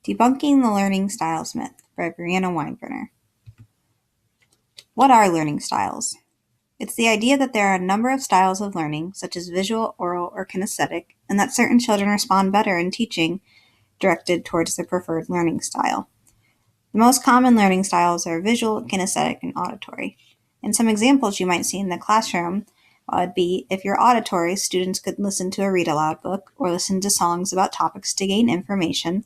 Debunking the Learning Styles Myth by Brianna Weinbrenner. What are learning styles? It's the idea that there are a number of styles of learning, such as visual, oral, or kinesthetic, and that certain children respond better in teaching directed towards their preferred learning style. The most common learning styles are visual, kinesthetic, and auditory. And some examples you might see in the classroom would be if you're auditory, students could listen to a read-aloud book or listen to songs about topics to gain information.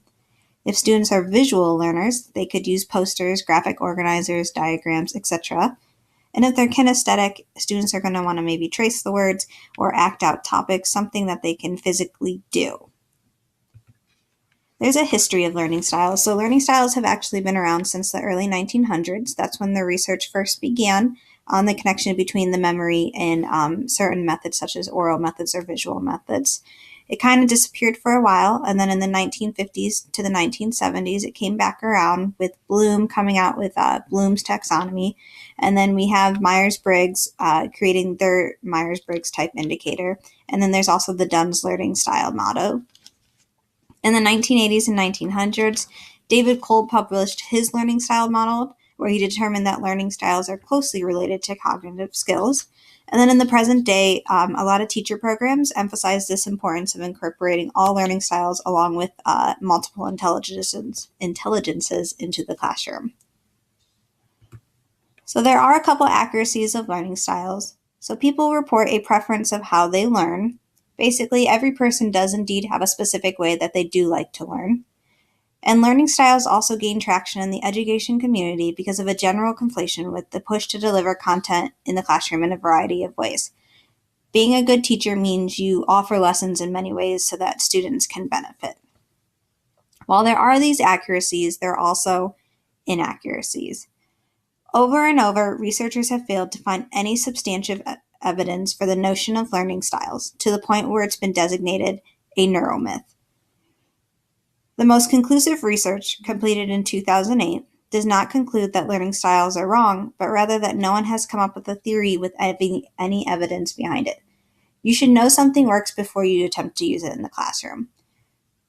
If students are visual learners, they could use posters, graphic organizers, diagrams, etc. And if they're kinesthetic, students are going to want to maybe trace the words or act out topics, something that they can physically do. There's a history of learning styles. So learning styles have actually been around since the early 1900s. That's when the research first began on the connection between the memory and certain methods such as oral methods or visual methods. It kind of disappeared for a while, and then in the 1950s to the 1970s, it came back around with Bloom coming out with Bloom's taxonomy, and then we have Myers-Briggs creating their Myers-Briggs type indicator, and then there's also the Dunn's learning style motto. In the 1980s and 1900s, David Kolb published his learning style model, where he determined that learning styles are closely related to cognitive skills. And then in the present day, a lot of teacher programs emphasize this importance of incorporating all learning styles along with multiple intelligences into the classroom. So there are a couple accuracies of learning styles. So people report a preference of how they learn. Basically, every person does indeed have a specific way that they do like to learn. And learning styles also gain traction in the education community because of a general conflation with the push to deliver content in the classroom in a variety of ways. Being a good teacher means you offer lessons in many ways so that students can benefit. While there are these accuracies, there are also inaccuracies. Over and over, researchers have failed to find any substantive evidence for the notion of learning styles, to the point where it's been designated a neuromyth. The most conclusive research, completed in 2008, does not conclude that learning styles are wrong, but rather that no one has come up with a theory with any evidence behind it. You should know something works before you attempt to use it in the classroom.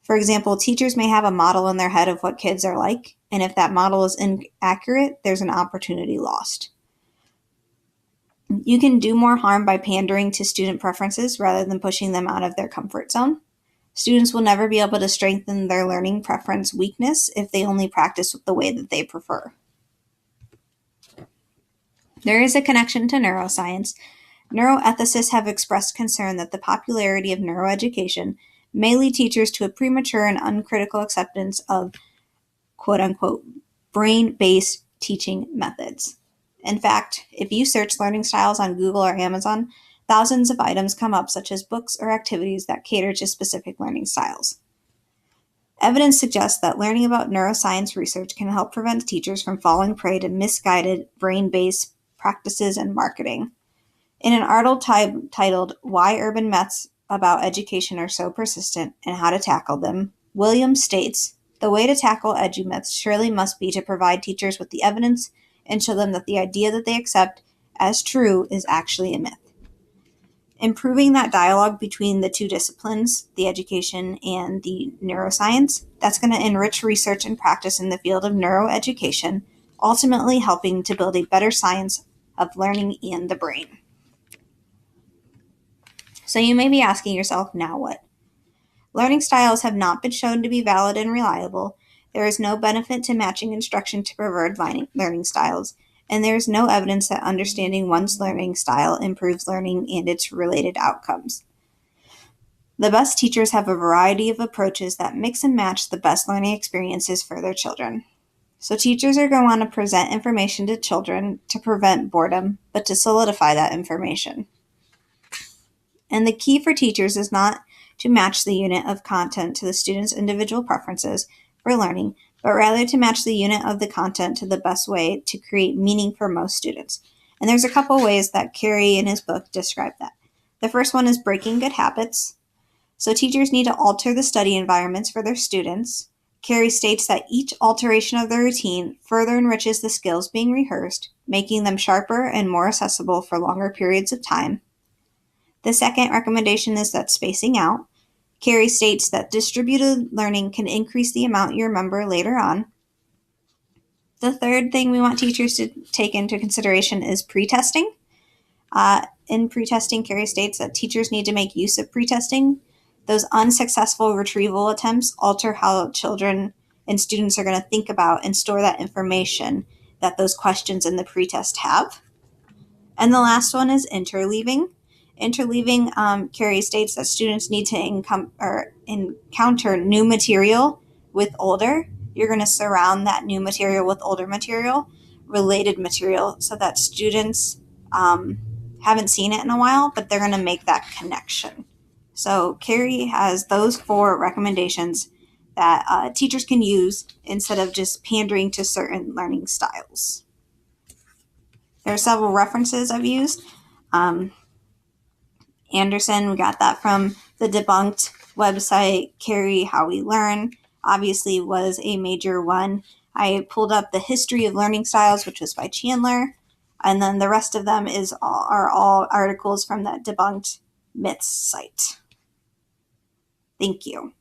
For example, teachers may have a model in their head of what kids are like, and if that model is inaccurate, there's an opportunity lost. You can do more harm by pandering to student preferences rather than pushing them out of their comfort zone. Students will never be able to strengthen their learning preference weakness if they only practice with the way that they prefer. There is a connection to neuroscience. Neuroethicists have expressed concern that the popularity of neuroeducation may lead teachers to a premature and uncritical acceptance of quote-unquote brain-based teaching methods. In fact, if you search learning styles on Google or Amazon, thousands of items come up, such as books or activities that cater to specific learning styles. Evidence suggests that learning about neuroscience research can help prevent teachers from falling prey to misguided brain-based practices and marketing. In an article titled "Why Urban Myths About Education Are So Persistent and How to Tackle Them," Williams states, "The way to tackle edumyths surely must be to provide teachers with the evidence and show them that the idea that they accept as true is actually a myth." Improving that dialogue between the two disciplines, the education and the neuroscience, that's going to enrich research and practice in the field of neuroeducation, ultimately helping to build a better science of learning and the brain. So you may be asking yourself, now what? Learning styles have not been shown to be valid and reliable. There is no benefit to matching instruction to preferred learning styles, and there is no evidence that understanding one's learning style improves learning and its related outcomes. The best teachers have a variety of approaches that mix and match the best learning experiences for their children. So teachers are going to want to present information to children to prevent boredom, but to solidify that information. And the key for teachers is not to match the unit of content to the student's individual preferences for learning, but rather to match the unit of the content to the best way to create meaning for most students. And there's a couple ways that Carey in his book described that. The first one is breaking good habits. So teachers need to alter the study environments for their students. Carey states that each alteration of the routine further enriches the skills being rehearsed, making them sharper and more accessible for longer periods of time. The second recommendation is that spacing out. Carey states that distributed learning can increase the amount you remember later on. The third thing we want teachers to take into consideration is pretesting. In pretesting, Carey states that teachers need to make use of pretesting. Those unsuccessful retrieval attempts alter how children and students are going to think about and store that information that those questions in the pretest have. And the last one is interleaving. Interleaving, Carey states that students need to encounter new material with older. You're going to surround that new material with older material, related material, so that students haven't seen it in a while, but they're going to make that connection. So Carey has those 4 recommendations that teachers can use instead of just pandering to certain learning styles. There are several references I've used. Anderson, we got that from the debunked website. Carey, How We Learn, obviously was a major one. I pulled up the History of Learning Styles, which was by Chandler, and then the rest of them are all articles from that debunked myths site. Thank you.